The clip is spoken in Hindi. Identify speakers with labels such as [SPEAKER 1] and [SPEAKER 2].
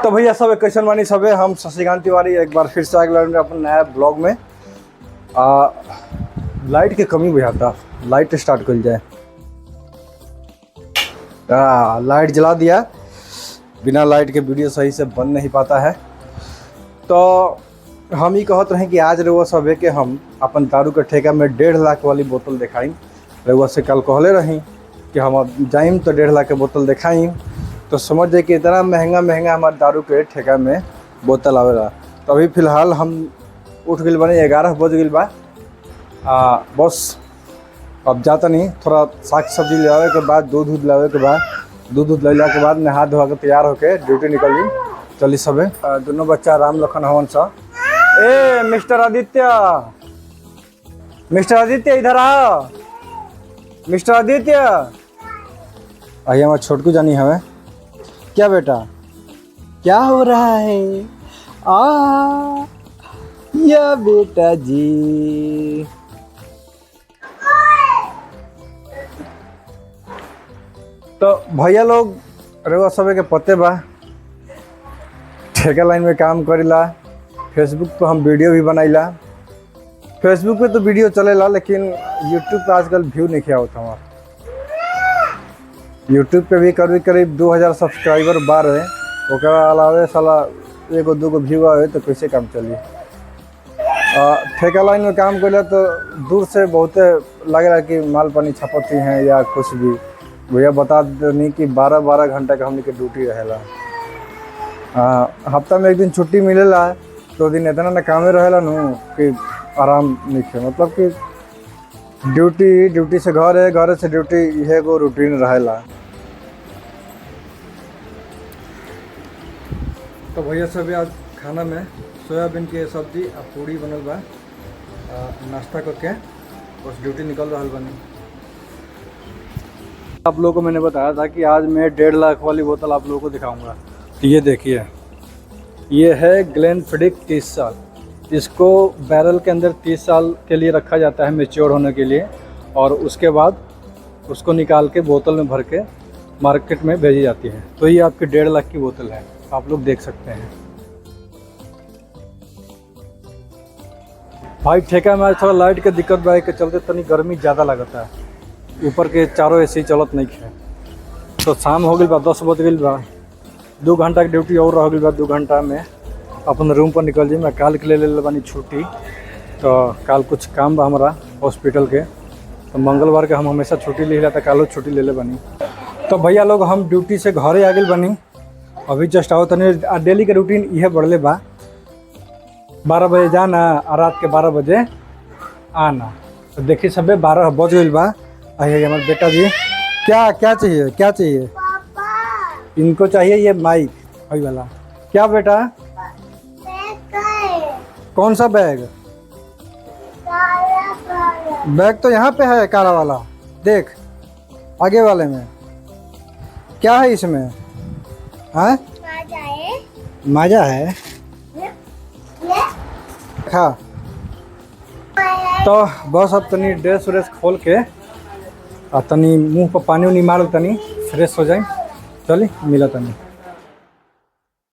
[SPEAKER 1] तो भैया सब कैसन मानी सब हम शशिकांत तिवारी एक बार फिर से आ गए अपन नया ब्लॉग में। लाइट की कमी बुझाता, लाइट स्टार्ट कर जाए। लाइट जला दिया, बिना लाइट के वीडियो सही से बन नहीं पाता है। तो हम ही कहते रहे कि आज रउआ सब है कि हम अपन दारू के ठेका में 1.5 लाख वाली बोतल दिखाई। रउआ से कल कहले रही कि हम जाइम तो 1.5 लाख के बोतल दिखाई, तो समझ जाए कि इतना महंगा हमारे दारू के ठेका में बोतल आवेला। तो अभी फ़िलहाल हम उठ गए बने, 11 बज गई बा। बस अब जाता नहीं, थोड़ा साग सब्जी ले आवे के बाद, दूध लावे के बाद, दूध ले के बाद नहा धोआ के तैयार होके ड्यूटी निकली चली सबे। दोनों बच्चा राम लखन हवन सा। ए मिस्टर आदित्य, इधर आ। मिस्टर आदित्य, आइए हमारे छोटकू जानी हमें। क्या बेटा, क्या हो रहा है? या बेटा जी। तो भैया लोग रउआ सबे के पते बा, ठेका लाइन में काम करेला। फेसबुक पे हम वीडियो भी बनाईला। फेसबुक पे तो वीडियो चलेला, लेकिन यूट्यूब पे आजकल व्यू नहीं किया होता हमारा। यूट्यूब पे भी करीब 2000 सब्सक्राइबर बार है, ओकरा अलावे साला 1-2 व्यू आए तो कैसे काम चली। ठेका लाइन में काम करेला तो दूर से बहुत लगेला कि माल पानी छपती हैं या कुछ भी। भैया बता देनी कि 12 घंटा का हमने के ड्यूटी रहेला। हफ्ता में एक दिन छुट्टी मिलेला, तो दिन इतना ना कामे रहेला नु कि आराम नहीं है। मतलब कि ड्यूटी से घर है, घर से ड्यूटी, यह एगो रूटीन रहेला। तो भैया सब आज खाना में सोयाबीन के सब्जी और पूड़ी बनल बा। नाश्ता करके बस ड्यूटी निकल रहा बनी। आप लोगों को मैंने बताया था कि आज मैं 1.5 लाख वाली बोतल आप लोगों को दिखाऊंगा। तो ये देखिए, ये है ग्लेनफिडिक 30 साल। इसको बैरल के अंदर 30 साल के लिए रखा जाता है, मैच्योर होने के लिए, और उसके बाद उसको निकाल के बोतल में भर के मार्केट में भेजी जाती है। तो ये आपकी 1.5 लाख की बोतल है, आप लोग देख सकते हैं। भाई ठेका में आज थोड़ा लाइट के दिक्कत बा के चलते तनी गर्मी ज़्यादा लगता है। ऊपर के चारों एसी चलत नहीं है। तो शाम हो गई बा, 10 बज गई बा। 2 घंटा की ड्यूटी और रह गई बा। 2 घंटा में अपन रूम पर निकल जाए। मैं काल के ले बानी छुट्टी, तो काल कुछ काम बा हमारा हॉस्पिटल के। तो मंगलवार के हम हमेशा छुट्टी ले लेता, कालो छुट्टी ले बानी। तो भैया लोग हम ड्यूटी से घरे आ गए बानी। अभी जस्ट आओ तनी। डेली के रूटीन यह बढ़ले बा, 12 बजे जाना और रात के 12 बजे आना। तो देखिए सबे 12 बज गई बा। आइए हमारे बेटा जी, क्या चाहिए? इनको चाहिए ये माइक वही वाला। क्या बेटा? कौन सा बैग? बैग तो यहाँ पे है, काला वाला। देख आगे वाले में क्या है, इसमें हाँ माजा है। हाँ तो बस अब तनी ड्रेस व्रेस खोल के और तनी मुंह पर पानी उनी मार तनी फ्रेश हो जाए। चली मिला तनी।